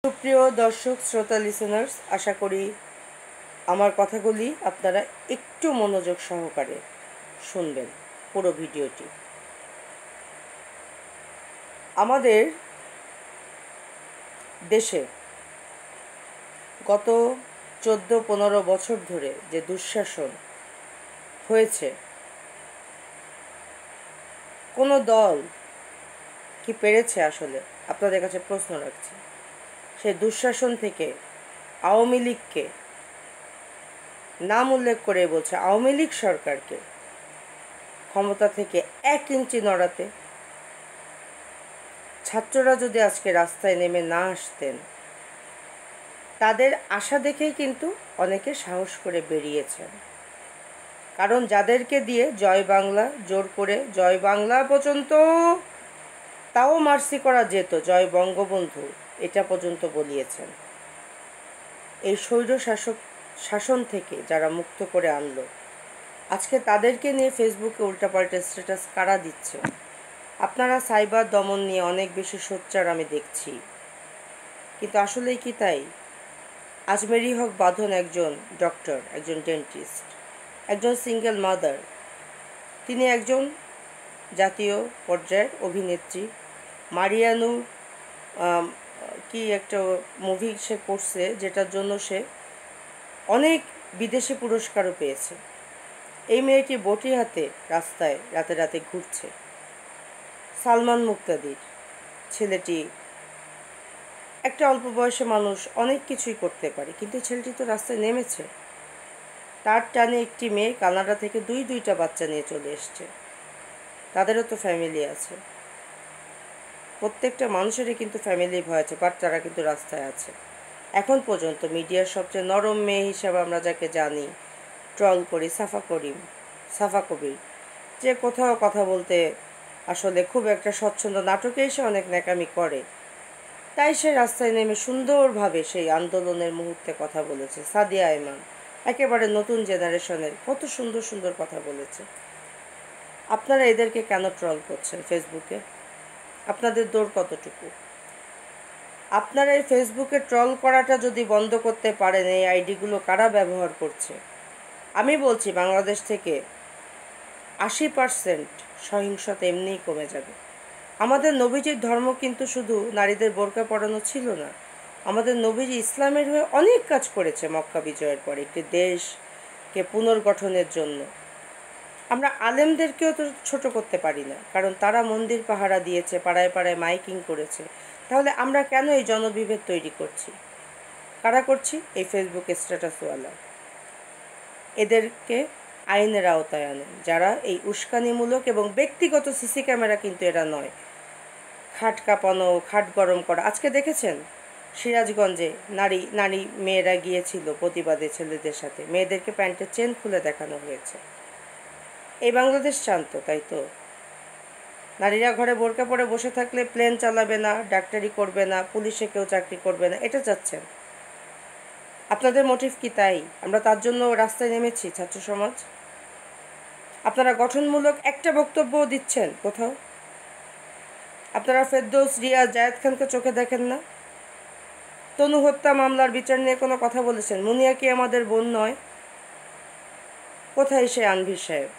সুপ্রিয় দর্শক শ্রোতা লিসেনার্স, আশা করি আমার কথাগুলি আপনারা একটু মনোযোগ সহকারে শুনবেন পুরো ভিডিওটি। আমাদের দেশে গত 14-15 বছর ধরে যে দুঃশাসন হয়েছে, কোনো দল কি পেরেছে? আসলে আপনাদের কাছে প্রশ্ন রাখছি। সেই দুঃশাসন থেকে আওয়ামী লীগকে নাম উল্লেখ করে বলছে, আওয়ামী লীগ সরকারকে ক্ষমতা থেকে 1 ইঞ্চি নড়াতে। ছাত্ররা যদি আজকে রাস্তায় নেমে না আসতেন, তাদের আশা দেখেই কিন্তু অনেকে সাহস করে বেরিয়েছেন। কারণ যাদেরকে দিয়ে জয় বাংলা জোর করে, জয় বাংলা পর্যন্ত তাও মার্সি করা যেত, জয় বঙ্গবন্ধু এটা পর্যন্ত বলিয়েছেন। এই স্বৈর শাসন থেকে যারা মুক্ত করে আনলো, আজকে তাদেরকে নিয়ে ফেসবুকে উল্টাপাল্টা স্ট্যাটাস কারা দিচ্ছে? আপনারা সাইবার দমন নিয়ে অনেক বেশি সোচ্চার আমি দেখছি, কিন্তু আসলেই কি তাই? আজমেরি হক বাঁধন একজন ডক্টর, একজন ডেন্টিস্ট, একজন সিঙ্গেল মাদার। তিনি একজন জাতীয় পর্যায়ের অভিনেত্রী। মারিয়ানু কি একটা মুভি সে করছে, যেটার জন্য সে অনেক বিদেশি পুরস্কারও পেয়েছে। এই মেয়েটি বটি হাতে রাস্তায় রাতে রাতে ঘুরছে। সালমান মুক্তাদির ছেলেটি একটা অল্প বয়সে মানুষ, অনেক কিছুই করতে পারে, কিন্তু ছেলেটি তো রাস্তায় নেমেছে। তার টানে একটি মেয়ে কানাডা থেকে দুইটা বাচ্চা নিয়ে চলে এসছে। তাদেরও তো ফ্যামিলি আছে, প্রত্যেকটা মানুষেরই কিন্তু ফ্যামিলি ভয় আছে, বাট তারা কিন্তু রাস্তায় আছে। এখন পর্যন্ত মিডিয়ার সবচেয়ে নরম মেয়ে হিসাবে আমরা যাকে জানি, ট্রল করি, সাফা কবির, যে কোথাও কথা বলতে আসলে খুব একটা স্বচ্ছন্দ, নাটকে এসে অনেক ন্যাকামি করে, তাই সে রাস্তায় নেমে সুন্দরভাবে সেই আন্দোলনের মুহূর্তে কথা বলেছে। সাদিয়া আইমান একেবারে নতুন জেনারেশনের, কত সুন্দর সুন্দর কথা বলেছে। আপনারা এদেরকে কেন ট্রল করছেন ফেসবুকে? আপনাদের দৌড় কতটুকু? আপনারা এই ফেসবুকে ট্রল করাটা যদি বন্ধ করতে পারেন, এই আইডিগুলো কারা ব্যবহার করছে? আমি বলছি, বাংলাদেশ থেকে 80% সহিংসতা এমনিই কমে যাবে। আমাদের নবীজির ধর্ম কিন্তু শুধু নারীদের বোরকা পরানো ছিল না। আমাদের নবীজি ইসলামের হয়ে অনেক কাজ করেছে মক্কা বিজয়ের পরে, একটি দেশকে পুনর্গঠনের জন্য। আমরা আলেমদেরকেও তো ছোট করতে পারি না, কারণ তারা মন্দির পাহারা দিয়েছে, পাড়ায় পাড়ায় মাইকিং করেছে। তাহলে আমরা কেন এই জনবিভেদ তৈরি করছি? কারা করছি? এই ফেসবুক স্ট্যাটাসওয়ালা। এদেরকে আইনের আওতায় আনেন, যারা এই উস্কানিমূলক এবং ব্যক্তিগত সিসি ক্যামেরা কিন্তু এরা নয়, খাট কাঁপানো, খাট গরম করা। আজকে দেখেছেন সিরাজগঞ্জে নারী মেয়েরা গিয়েছিল প্রতিবাদে ছেলেদের সাথে, মেয়েদেরকে প্যান্টের চেন খুলে দেখানো হয়েছে। এই বাংলাদেশ চান তো, তাই তো? নারীরা ঘরে বোরকা পরে বসে থাকলে প্লেন চালাবে না, ডাক্তারি করবে না, পুলিশে কেউ চাকরি করবে না, এটা চাচ্ছেন? আপনাদের মোটিভ কি তাই? আমরা তার জন্য রাস্তায় নেমেছি ছাত্র সমাজ। আপনারা গঠনমূলক একটা বক্তব্যও দিচ্ছেন কোথাও? আপনারা ফেরদৌস, রিয়াজ, জায়েদ খানকে চোখে দেখেন না? তনু হত্যা মামলার বিচার নিয়ে কোনো কথা বলেছেন? মুনিয়া কি আমাদের বোন নয়? কোথায় সে আনভির সাহেব,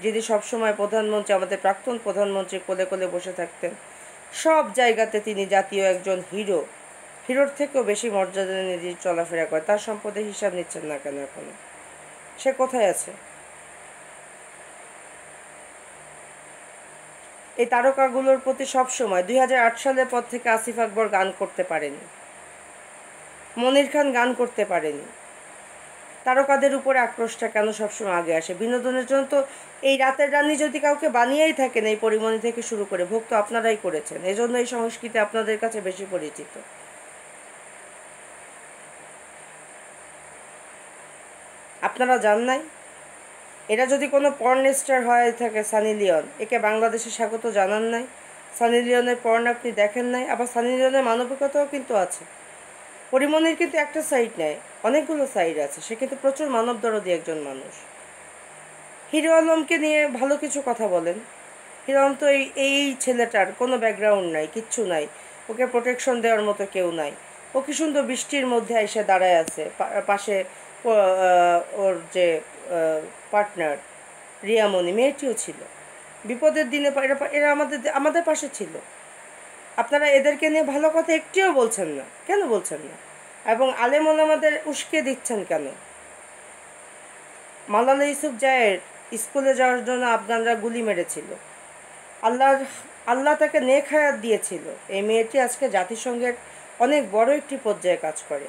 যিনি সবসময় প্রধানমন্ত্রী, আমাদের প্রাক্তন প্রধানমন্ত্রী কোলে কোলে বসে থাকতেন? সব জায়গাতে তিনি জাতীয় একজন হিরোর থেকেও বেশি মর্যাদা নিয়ে চলাফেরা করে। তার সম্পদের হিসাব নিচ্ছেন না কেন এখনো? সে কোথায় আছে? এই তারকাগুলোর প্রতি সবসময় 2008 সালের পর থেকে আসিফ আকবর গান করতে পারেনি, মনির খান গান করতে পারেনি। তারকাদের উপরে আক্রোশটা কেন সবসময় আগে আসে? বিনোদনের জন্য তো এই রাতের রানী যদি কাউকে বানিয়েই থাকেন, এই পরিমণি থেকে শুরু করে, ভোগ তো আপনারাই করেছেন। এজন্য এই সংস্কৃতি আপনাদের কাছে বেশি পরিচিত। আপনারা জান নাই? এরা যদি কোনো পর্ন স্টার হয়ে থাকে, সানি লিওন, একে বাংলাদেশে স্বাগত জানান নাই? সানি লিওনের পর্ন আপনি দেখেন নাই? আবার সানি লিওনের মানবিকতাও কিন্তু আছে। পরিমণির কিন্তু একটা সাইড নেয়, অনেকগুলো সাইড আছে। সে কিন্তু প্রচুর মানবদরদী একজন মানুষ। হিরো আলমকে নিয়ে ভালো কিছু কথা বলেন। হিরো আলম তো এই ছেলেটার কোনো ব্যাকগ্রাউন্ড নাই, কিচ্ছু নাই, ওকে প্রোটেকশন দেওয়ার মতো কেউ নাই। ও কি সুন্দর বৃষ্টির মধ্যে এসে দাঁড়ায় আছে, পাশে ওর যে পার্টনার রিয়ামণি মেয়েটিও ছিল, বিপদের দিনে এরা আমাদের পাশে ছিল। আপনারা এদেরকে নিয়ে ভালো কথা একটিও বলছেন না, কেন বলছেন না? এবং আলেম ওলামাদের উস্কে দিচ্ছেন কেন? মাওলানা ইউসুফজাইয়ের স্কুলে যাওয়ার জন্য আফগানরা গুলি মেরেছিল, আল্লাহ তাকে নেক হায়াত দিয়েছিল। এই মেয়েটি আজকে জাতিসংঘের অনেক বড় একটি পর্যায়ে কাজ করে,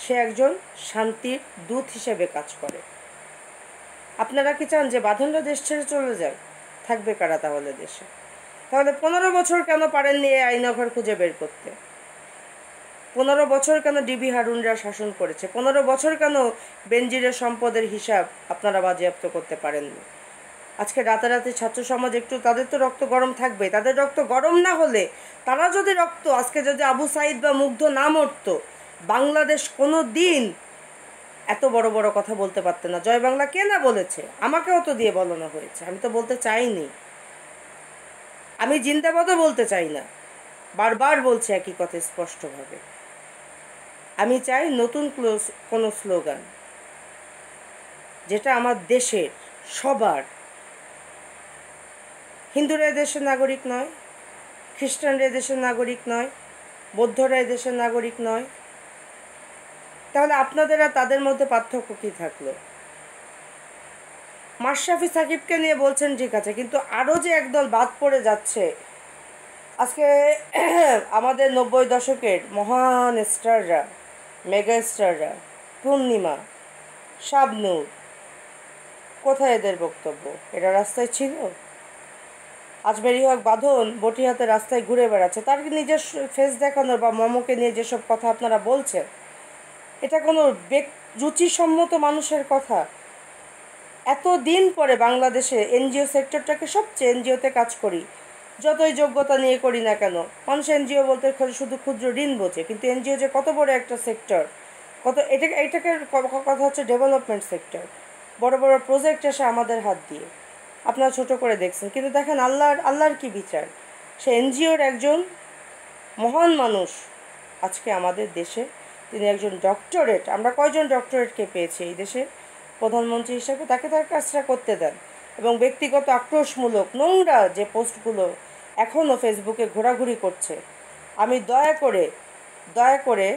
সে একজন শান্তির দূত হিসেবে কাজ করে। আপনারা কি চান যে বাঁধনরা দেশ ছেড়ে চলে যায়? থাকবে কারা তাহলে দেশে? তাহলে 15 বছর কেন পারেননি এই আইনঘর খুঁজে বের করতে? 15 বছর কেন ডিবি হারুনরা শাসন করেছে? 15 বছর কেন বেনজিরের সম্পদের হিসাব আপনারা বাজেয়াপ্ত করতে পারেননি? আজকে রাতারাতি ছাত্র সমাজ একটু, তাদের তো রক্ত গরম থাকবে। তাদের রক্ত গরম না হলে, তারা যদি আজকে যদি আবু সাইদ বা মুগ্ধ না মরত, বাংলাদেশ কোনো দিন এত বড় বড় কথা বলতে পারতে না। জয় বাংলা কে না বলেছে? আমাকেও তো দিয়ে বলানো হয়েছে, আমি তো বলতে চাইনি। আমি জিন্দাবাদও বলতে চাই না, বারবার বলছি একই কথা স্পষ্টভাবে। আমি চাই নতুন কোনো স্লোগান, যেটা আমার দেশের সবার, হিন্দুরা দেশের নাগরিক নয়, খ্রিস্টানরা দেশের নাগরিক নয়, বৌদ্ধরা দেশের নাগরিক নয়, তাহলে আপনাদের আর তাদের মধ্যে পার্থক্য কী থাকলো? মাশরাফি সাকিবকে নিয়ে বলছেন ঠিক আছে, কিন্তু আরও যে একদল বাদ পড়ে যাচ্ছে। আজকে আমাদের 90 দশকের মহান স্টাররা, মেগা স্টাররা, পূর্ণিমা, শাবনূর, কোথায় এদের বক্তব্য? এরা রাস্তায় ছিল? আজমেরি হক বাঁধন বটিহাতে রাস্তায় ঘুরে বেড়াচ্ছে, তার নিজের ফেস দেখানোর বা মমকে নিয়ে যেসব কথা আপনারা বলছেন, এটা কোনো রুচিসম্মত মানুষের কথা? এতদিন পরে বাংলাদেশে এনজিও সেক্টরটাকে, সবচেয়ে এনজিওতে কাজ করি, যতই যোগ্যতা নিয়ে করি না কেন, মানুষ এনজিও বলতে শুধু ক্ষুদ্র ঋণ বোঝে, কিন্তু এনজিও যে কত বড় একটা সেক্টর, এটাকে কথা হচ্ছে ডেভেলপমেন্ট সেক্টর। বড় বড় প্রজেক্ট আসে আমাদের হাত দিয়ে, আপনারা ছোট করে দেখছেন। কিন্তু দেখেন আল্লাহর কি বিচার, সে এনজিওর একজন মহান মানুষ আজকে আমাদের দেশে, তিনি একজন ডক্টরেট, আমরা কয়জন ডক্টরেটকে পেয়েছি এই দেশে প্রধানমন্ত্রী হিসেবে? তাকে তার কাজটা করতে দেন। এবং ব্যক্তিগত আক্রোশমূলক নোংরা যে পোস্টগুলো এখনও ফেসবুকে ঘোরাঘুরি করছে, আমি দয়া করে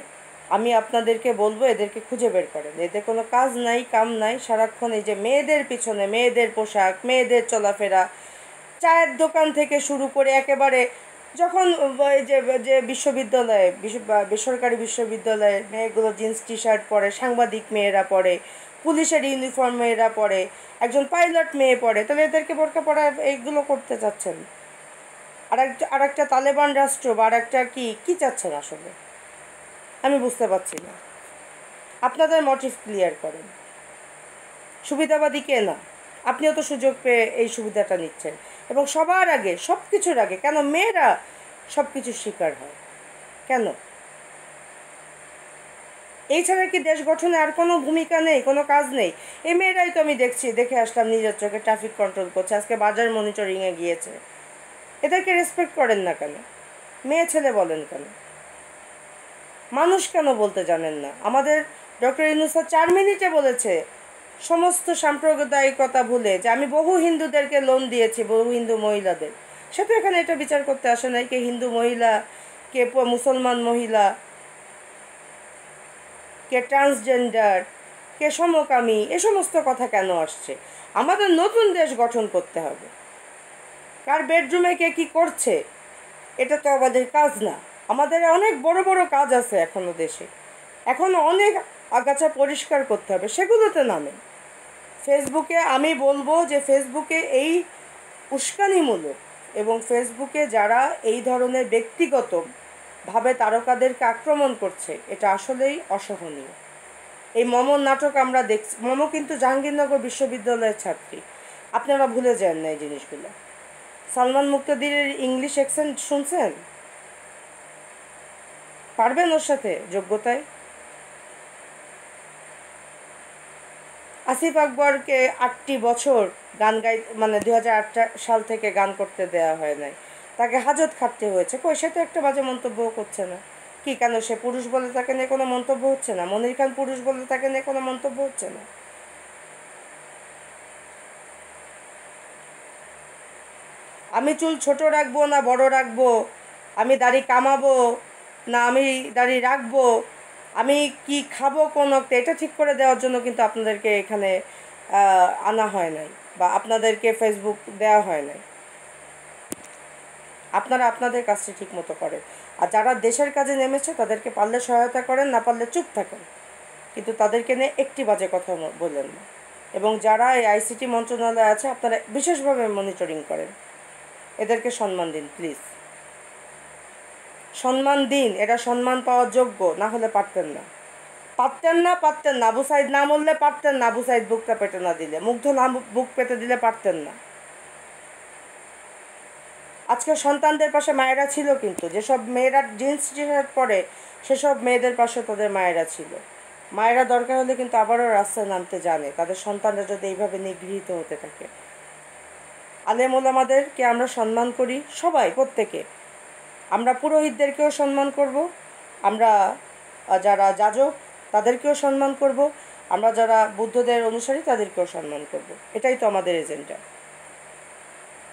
আমি আপনাদেরকে বলবো, এদেরকে খুঁজে বের করেন। এদের কোনো কাজ নাই, কাম নাই, সারাক্ষণ এই যে মেয়েদের পিছনে, মেয়েদের পোশাক, মেয়েদের চলাফেরা, চায়ের দোকান থেকে শুরু করে একেবারে যখন যে বিশ্ববিদ্যালয়ে, বেসরকারি বিশ্ববিদ্যালয়ে মেয়েগুলো জিন্স টি শার্ট পরে, সাংবাদিক মেয়েরা পরে, পুলিশের ইউনিফর্ম মেয়েরা পরে, একজন পাইলট মেয়ে পরে, তাহলে এদেরকে বোরকা পরা এইগুলো করতে চাচ্ছেন? আর একটা তালেবান রাষ্ট্র বা আর একটা কি চাচ্ছেন আসলে? আমি বুঝতে পারছি না। আপনাদের মোটিভ ক্লিয়ার করেন। সুবিধাবাদী কে না? আপনিও তো সুযোগ পেয়ে এই সুবিধাটা নিচ্ছেন। এবং সবার আগে, সব কিছুর আগে কেন মেয়েরা সব কিছুর শিকার হয়? কেন? এই ছাড়া কি দেশ গঠনে আর কোনো ভূমিকা নেই, কোনো কাজ নেই? এই মেয়েরাই তো আমি দেখে আসলাম নিজের চোখে, ট্রাফিক কন্ট্রোল করছে, আজকে বাজার মনিটরিংয়ে গিয়েছে। এদেরকে রেসপেক্ট করেন না কেন? মেয়ে ছেলে বলেন কেন? মানুষ কেন বলতে জানেন না? আমাদের ডক্টর ইউনূস 4 মিনিটে বলেছে সমস্ত সাম্প্রদায়িকতা ভুলে যে আমি বহু হিন্দুদেরকে লোন দিয়েছি, বহু হিন্দু মহিলাদের। সে তো এখানে এটা বিচার করতে আসে নাই কে হিন্দু মহিলা, কে মুসলমান মহিলা, কে ট্রান্সজেন্ডার, কে সমকামী, এ সমস্ত কথা কেন আসছে? আমাদের নতুন দেশ গঠন করতে হবে। কার বেডরুমে কে কী করছে এটা তো আমাদের কাজ না। আমাদের অনেক বড় বড় কাজ আছে এখনও দেশে, এখনও অনেক আগাছা পরিষ্কার করতে হবে, সেগুলোতে নামেন। ফেসবুকে আমি বলবো যে ফেসবুকে এই উস্কানিমূলক এবং ফেসবুকে যারা এই ধরনের ব্যক্তিগতভাবে তারকাদেরকে আক্রমণ করছে, এটা আসলেই অসহনীয়। এই মমর নাটক আমরা দেখছি, মম কিন্তু জাহাঙ্গীরনগর বিশ্ববিদ্যালয়ের ছাত্রী, আপনারা ভুলে যান না এই জিনিসগুলো। সালমান মুক্তাদিরের ইংলিশ অ্যাকসেন্ট শুনছেন? পারবেন ওর সাথে যোগ্যতায়? আসিফ আকবরকে 8টি বছর গান মানে 2008 সাল থেকে গান করতে দেওয়া হয় নাই, তাকে হাজত খাটতে হয়েছে। কই, সে তো একটা বাজে মন্তব্যও করছে না। কি কেন সে পুরুষ বলে তাকে নিয়ে কোনো মন্তব্য হচ্ছে না? মনির খান পুরুষ বলে তাকে নিয়ে কোনো মন্তব্য হচ্ছে না? আমি চুল ছোট রাখবো না বড় রাখবো, আমি দাড়ি কামাবো না আমি দাড়ি রাখবো, আমি কি খাবো কোন ওক্তে, এটা ঠিক করে দেওয়ার জন্য কিন্তু আপনাদেরকে এখানে আনা হয় নাই বা আপনাদেরকে ফেসবুক দেওয়া হয় নাই। আপনারা আপনাদের কাজটি ঠিক মতো করেন। আর যারা দেশের কাজে নেমেছে তাদেরকে পারলে সহায়তা করেন, না পারলে চুপ থাকেন, কিন্তু তাদেরকে নিয়ে একটি বাজে কথা বললেন না। এবং যারা এই আইসিটি মন্ত্রণালয়ে আছে আপনারা বিশেষভাবে মনিটরিং করেন, এদেরকে সম্মান দিন প্লিজ, সম্মান দিন। এরা সম্মান পাওয়ার যোগ্য, না হলে পারতেন না, পারতেন না। আবু সাইদ না বললে পারতেন না, আবু সাইদ বুকটা পেতে না দিলে, মুগ্ধ না বুক পেতে দিলে পারতেন না। আজকে সন্তানদের পাশে মায়েরা ছিল, কিন্তু যেসব মেয়েরা জিন্স টি শার্ট পরে সেসব মেয়েদের পাশে তাদের মায়েরা ছিল। মায়েরা দরকার হলে কিন্তু আবারও রাস্তায় নামতে জানে, তাদের সন্তানরা যদি এইভাবে নিগৃহীত হতে থাকে। আলেম ওলামাদেরকে আমরা সম্মান করি সবাই, প্রত্যেকে। আমরা পুরোহিতদেরকেও সম্মান করব, আমরা যারা যাজক তাদেরকেও সম্মান করব, আমরা যারা বুদ্ধদের অনুসারী তাদেরকেও সম্মান করব। এটাই তো আমাদের এজেন্ডা।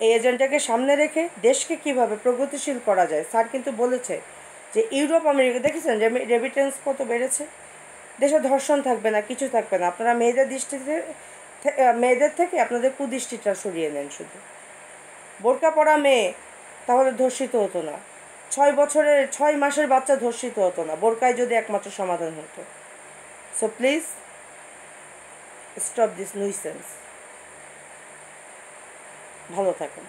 এই এজেন্ডাকে সামনে রেখে দেশকে কিভাবে প্রগতিশীল করা যায়, স্যার কিন্তু বলেছে যে ইউরোপ আমেরিকা দেখেছেন রেমিটেন্স কত বেড়েছে, দেশে ধর্ষণ থাকবে না, কিছু থাকবে না। আপনারা মেয়েদের থেকে আপনাদের কুদৃষ্টিটা সরিয়ে নেন। শুধু বোরকা পরা মেয়ে তাহলে ধর্ষিত হতো না, 6 মাসের বাচ্চা ধর্ষিত হতো না, বোরকায় যদি একমাত্র সমাধান হতো। So please stop this nuisance. ভালো থাকেন।